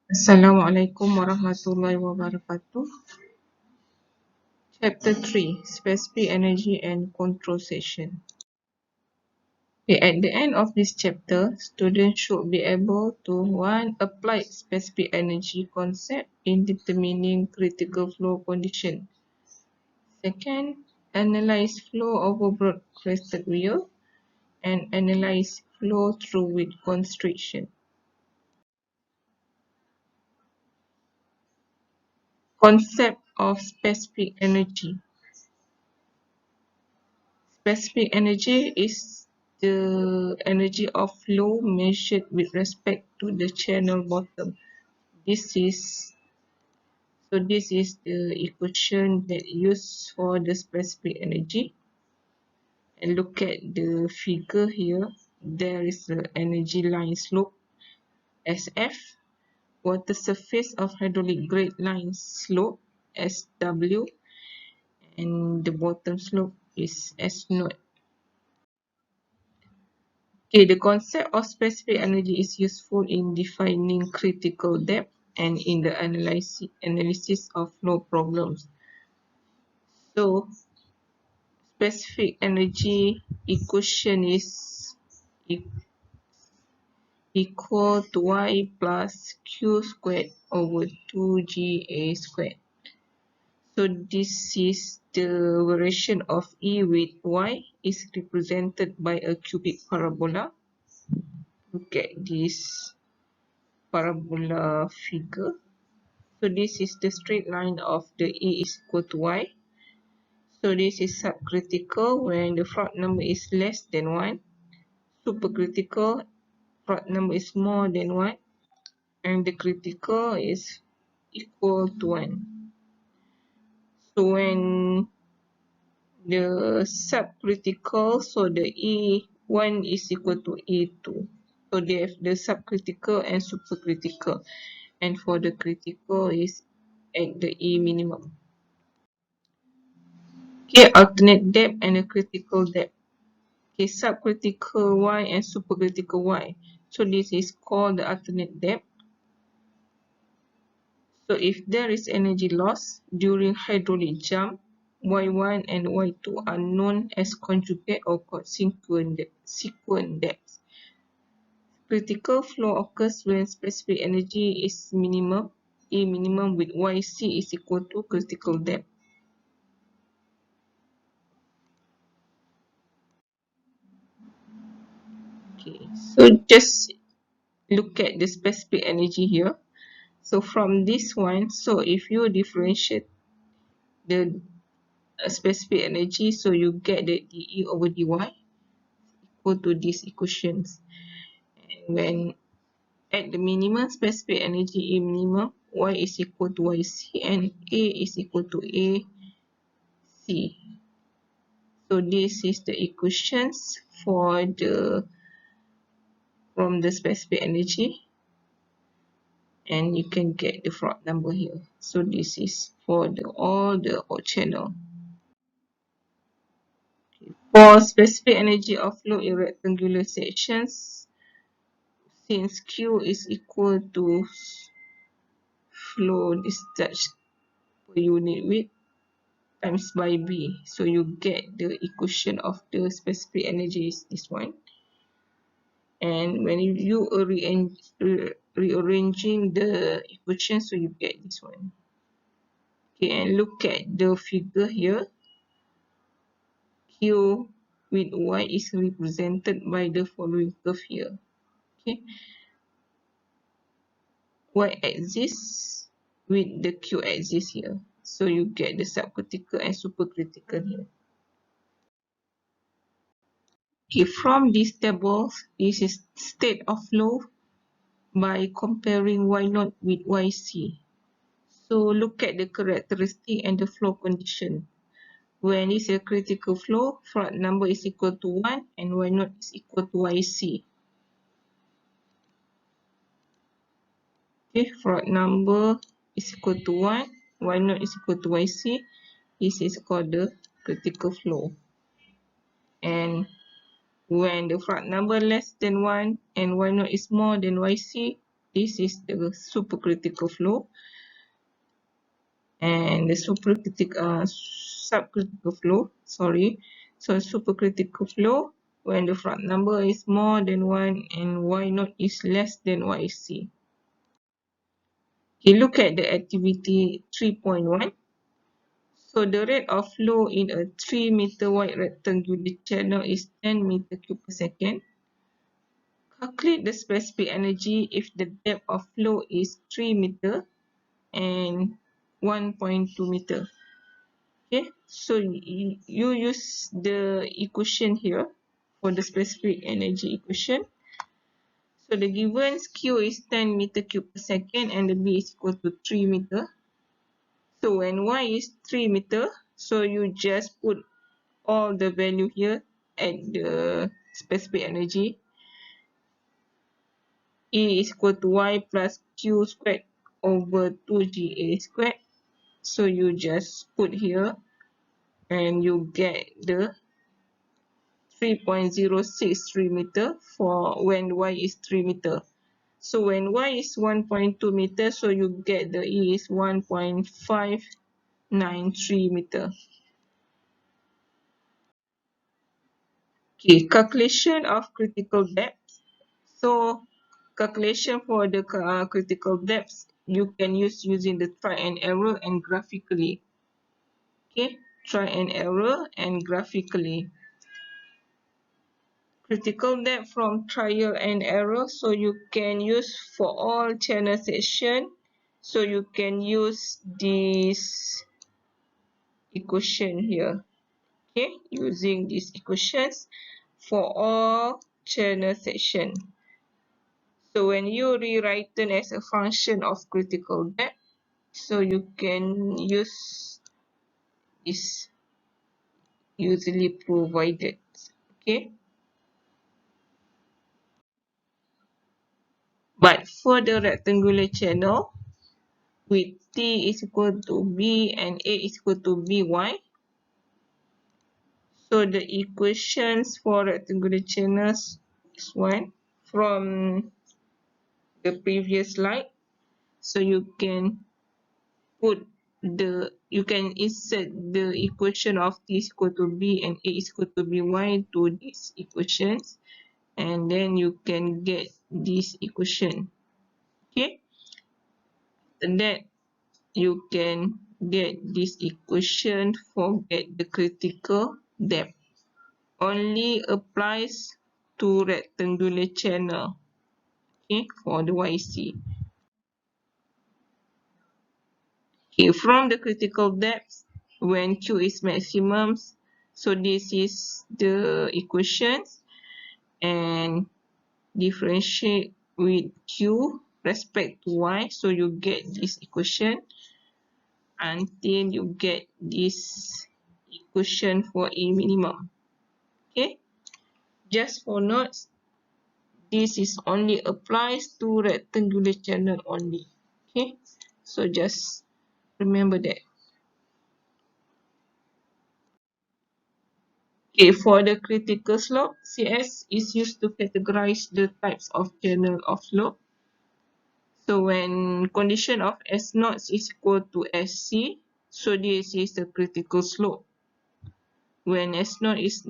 Assalamualaikum warahmatullahi wabarakatuh. Chapter 3, Specific Energy and Control Session. Okay, at the end of this chapter, students should be able to 1. Apply specific energy concept in determining critical flow condition. 2. Analyze flow over broad-crested wheel and analyze flow through with constriction. Concept of specific energy. Specific energy is the energy of flow measured with respect to the channel bottom. This is the equation that used for the specific energy. And look at the figure here. There is the energy line slope SF, water surface of hydraulic grade line slope SW, and the bottom slope is S0. Okay, the concept of specific energy is useful in defining critical depth and in the analysis of flow problems. So, specific energy equation is equal to Y plus Q squared over 2GA squared. So, this is the variation of E with Y is represented by a cubic parabola. Look at this parabola figure. So this is the straight line of the E is equal to Y. So this is subcritical when the Froude number is less than 1. Supercritical, Froude number is more than 1. And the critical is equal to 1. So when the subcritical, so the E1 is equal to E2. So they have the subcritical and supercritical. And for the critical is at the E minimum. Okay, alternate depth and a critical depth. Okay, subcritical Y and supercritical Y. So this is called the alternate depth. So if there is energy loss during hydraulic jump, Y1 and Y2 are known as conjugate or sequent depths. Critical flow occurs when specific energy is minimum, E minimum with YC is equal to critical depth. Okay, so just look at the specific energy here. So from this one, so if you differentiate the specific energy, so you get the dE over dy equal to these equations. And when at the minimum specific energy E minimum, Y is equal to YC and A is equal to AC. So this is the equations for from the specific energy. And you can get the Froude number here. So this is for all the odd channel. For specific energy of flow in rectangular sections, since Q is equal to flow discharge per unit width times by B, so you get the equation of the specific energy is this one. And when you rearranging the equation, so you get this one. Okay, and look at the figure here. Q with Y is represented by the following curve here. Okay, Y-axis with the Q-axis here. So you get the subcritical and supercritical here. Okay, from these tables, this is state of flow by comparing Y0 with YC. So look at the characteristic and the flow condition. When it's a critical flow, Froude number is equal to 1 and Y0 is equal to YC. Okay, Froude number is equal to 1, Y0 is equal to YC. This is called the critical flow. And when the Froude number less than 1 and Y0 is more than YC, This is the supercritical flow, and the subcritical flow. Sorry. So supercritical flow when the front number is more than 1 and y naught is less than yc. Okay, look at the activity 3.1. So the rate of flow in a 3 meter wide rectangular channel is 10 meter cube per second. Calculate the specific energy if the depth of flow is 3 meter and 1.2 meter. Okay, so you use the equation here for the specific energy equation. So the given Q is 10 meter cube per second and the B is equal to 3 meter. So when Y is 3 meter, so you just put all the value here at the specific energy. E is equal to Y plus Q squared over 2GA squared. So you just put here and you get the 3.063 meter for when Y is 3 meter. So when Y is 1.2 meter, so you get the E is 1.593 meter. Okay, calculation of critical depth. So calculation for the critical depth, you can use using the try and error and graphically. Okay, try and error and graphically. Critical depth from trial and error, so you can use for all channel section. So you can use this equation here. Okay, using these equations for all channel section. So when you rewrite it as a function of critical depth, so you can use this usually provided. Okay, but for the rectangular channel with T is equal to B and A is equal to BY, so the equations for rectangular channels is one from the previous slide. So you can insert the equation of T is equal to B and A is equal to BY to these equations, and then you can get this equation. Okay, and that you can get this equation for get the critical depth. Only applies to rectangular channel. Okay, for the YC. Okay, from the critical depth, when Q is maximum, so this is the equations, and differentiate with Q respect to Y, so you get this equation until you get this equation for A minimum. Okay, just for notes, this is only applies to rectangular channel only. Okay, so just remember that. Okay, for the critical slope, CS is used to categorize the types of channel of slope. So when condition of S0 is equal to SC, so this is the critical slope. When S0 is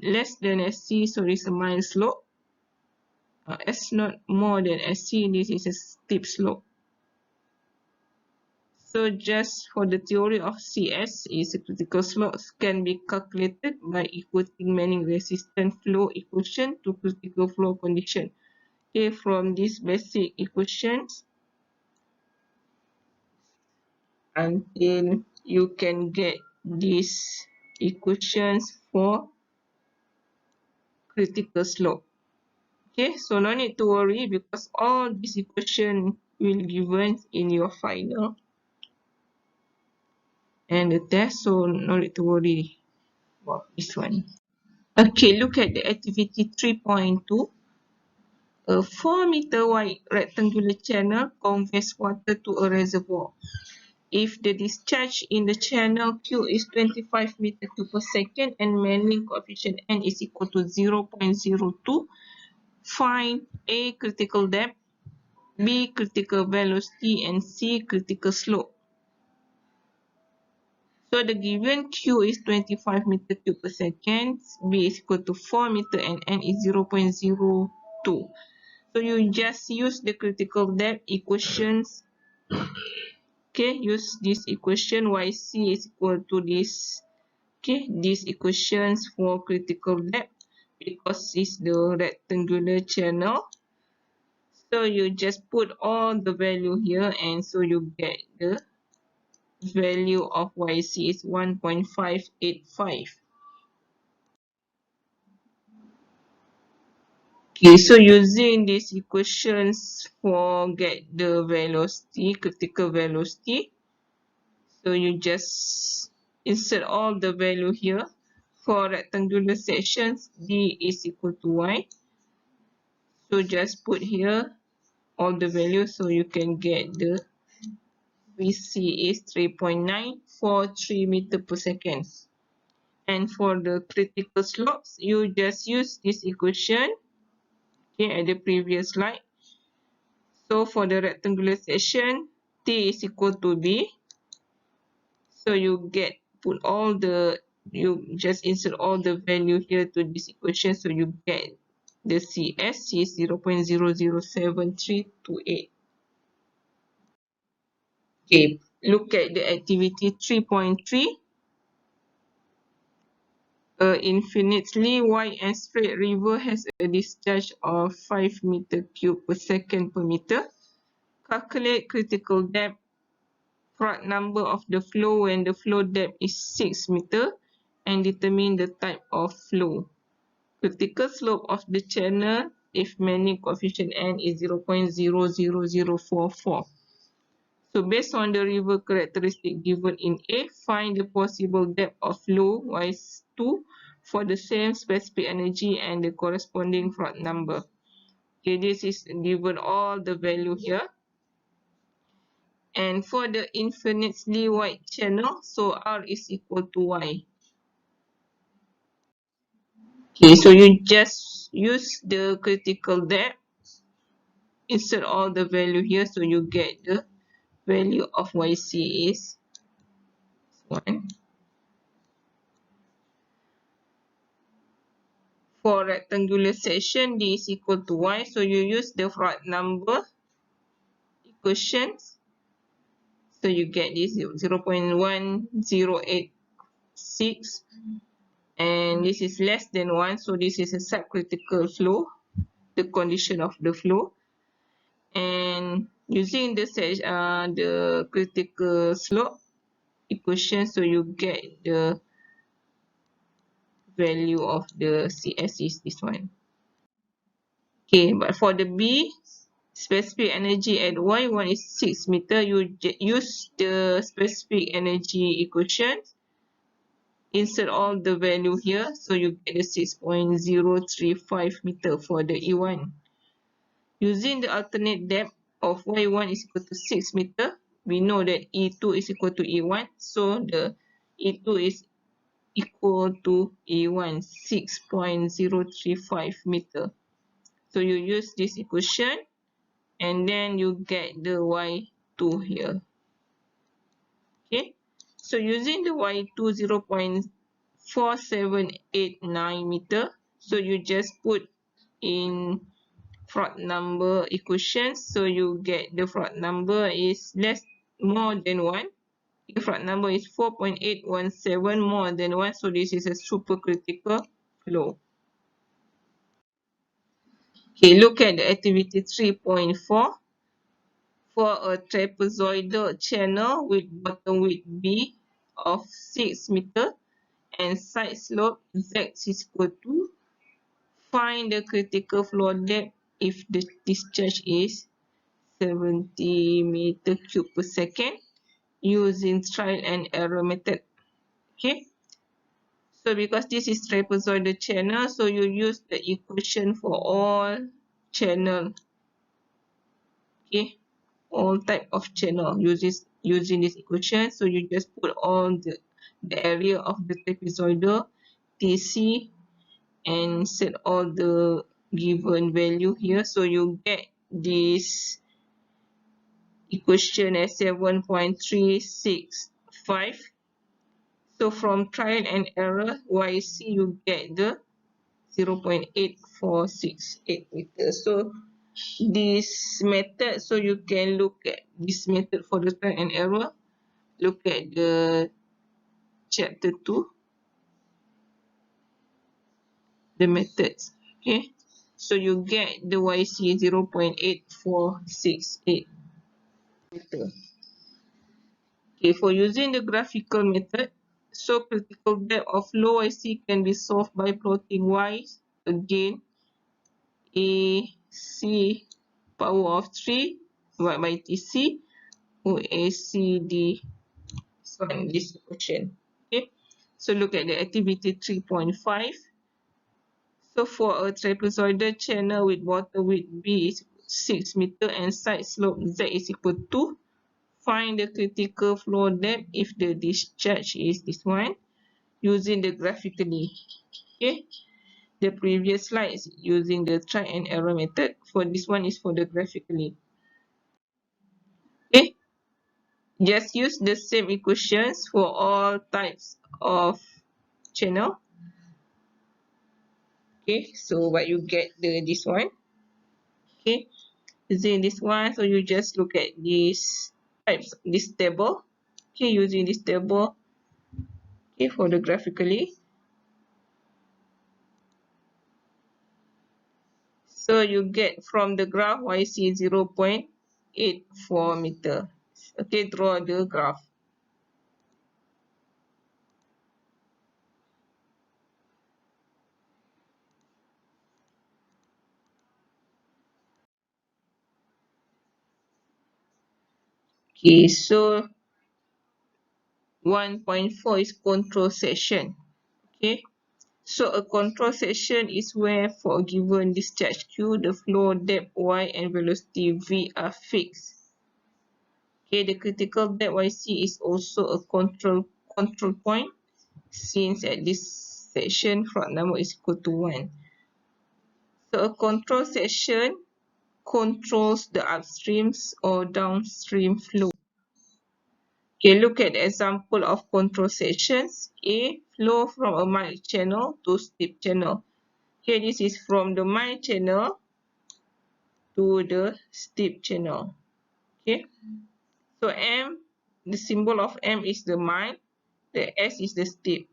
less than SC, so it's a mild slope. S0 more than SC, this is a steep slope. So just for the theory of CS is a critical slope can be calculated by equating many resistant flow equation to critical flow condition. Okay, from these basic equations until you can get these equations for critical slope. Okay, so no need to worry because all these equations will be given in your final and the test, so no need to worry about this one. Okay, look at the activity 3.2. A 4-meter wide rectangular channel conveys water to a reservoir. If the discharge in the channel Q is 25 meter cube per second and handling coefficient N is equal to 0.02, find A critical depth, B critical velocity, and C critical slope. So the given Q is 25 meter cube per second, B is equal to 4 meter, and N is 0.02. So you just use the critical depth equations. Okay, use this equation YC is equal to this. Okay, these equations for critical depth because it's the rectangular channel. So you just put all the value here, and so you get the value of YC is 1.585. Okay, so using these equations for get the velocity, critical velocity, so you just insert all the value here. For rectangular sections, D is equal to Y. So just put here all the values so you can get the VC is 3.943 meter per second. And for the critical slopes, you just use this equation, okay, at the previous slide. So for the rectangular section, T is equal to B. So you just insert all the value here to this equation. So you get the CS is 0.007328. Okay, look at the activity 3.3. Infinitely wide and straight river has a discharge of 5 meter cube per second per meter. Calculate critical depth, Prandtl number of the flow when the flow depth is 6 meter, and determine the type of flow. Critical slope of the channel if Manning coefficient N is 0.00044. So based on the river characteristic given in A, find the possible depth of flow Y2 for the same specific energy and the corresponding Prandtl number. Okay, this is given all the value here. And for the infinitely wide channel, so R is equal to Y. Okay, so you just use the critical depth, insert all the value here, so you get the value of YC is 1. For rectangular section, D is equal to Y, so you use the Prandtl number equations. So you get this 0.1086, and this is less than 1, so this is a subcritical flow, the condition of the flow. And using the critical slope equation, so you get the value of the CS is this one. Okay, but for the B, specific energy at Y1 is 6 meter. You use the specific energy equation, insert all the value here, so you get the 6.035 meter for the E1. Using the alternate depth of Y1 is equal to 6 meter, we know that E2 is equal to E1, so the E2 is equal to E1, 6.035 meter. So you use this equation, and then you get the Y2 here. Okay, so using the Y2 0.4789 meter, so you just put in Prandtl number equations, so you get the Prandtl number is more than 1. The Prandtl number is 4.817 more than 1, so this is a supercritical flow. Okay, look at the activity 3.4. For a trapezoidal channel with bottom width B of 6 meter and side slope Z is equal to, find the critical flow depth if the discharge is 70 meter cube per second using trial and error method. Okay, so because this is trapezoidal channel, so you use the equation for all channel. Okay, all type of channel using this equation. So you just put all the area of the trapezoidal TC and set all the given value here, so you get this equation as 7.365. So from trial and error, YC you get the 0.8468 meters. So this method, so you can look at this method for the trial and error. Look at the chapter 2, the methods. Okay, so you get the YC 0.8468 meter. Okay, for using the graphical method, so critical depth of low YC can be solved by plotting Y again AC power of 3 divided by TC or ACD. This question. Okay, so look at the activity 3.5. So for a trapezoidal channel with water width B is 6 meter and side slope Z is equal to, find the critical flow depth if the discharge is this one using the graphically. Okay, the previous slide is using the try and error method. For this one is for the graphically. Okay, just use the same equations for all types of channel. Okay, so what you get this one. Okay, using this one, so you just look at these types, this table. Okay, using this table. Okay, for the graphically. So you get from the graph YC 0.84 meter. Okay, draw the graph. Okay, so 1.4 is control section. Okay, so a control section is where for a given discharge Q, the flow depth Y and velocity V are fixed. Okay, the critical depth YC is also a control point, since at this section front number is equal to 1. So a control section controls the upstreams or downstream flow. Okay, look at the example of control sections. A, flow from a mild channel to steep channel. Okay, this is from the mild channel to the steep channel. Okay, so M, the symbol of M is the mild, the S is the steep.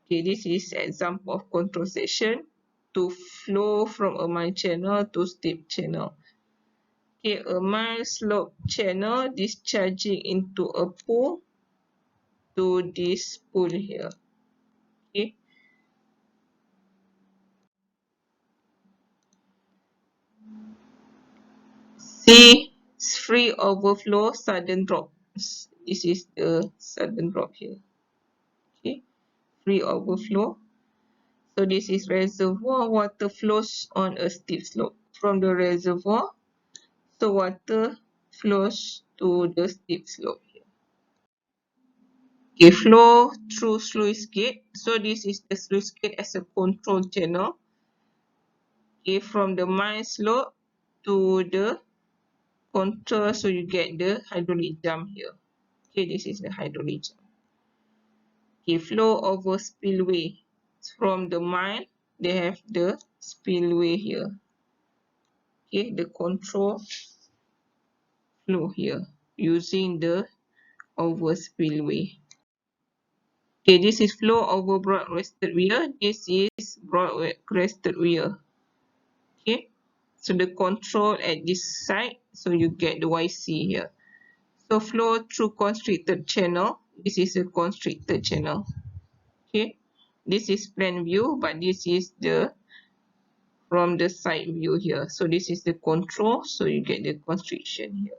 Okay, this is example of control section to flow from a mild channel to steep channel. Okay, a mild slope channel discharging into a pool to this pool here. Okay, C, free overflow sudden drop. This is the sudden drop here. Okay, free overflow. So this is reservoir, water flows on a steep slope from the reservoir. So water flows to the steep slope here. Okay, flow through sluice gate. So this is the sluice gate as a control channel. Okay, from the mild slope to the contour, so you get the hydraulic jump here. Okay, this is the hydraulic jump. Okay, flow over spillway. From the mild, they have the spillway here. Okay, the control flow here using the over spillway. Okay, this is flow over broad crested weir. This is broad crested weir. Okay, so the control at this side, so you get the YC here. So flow through constricted channel. This is a constricted channel. Okay, this is plan view, but this is the from the side view here. So this is the control, so you get the constriction here.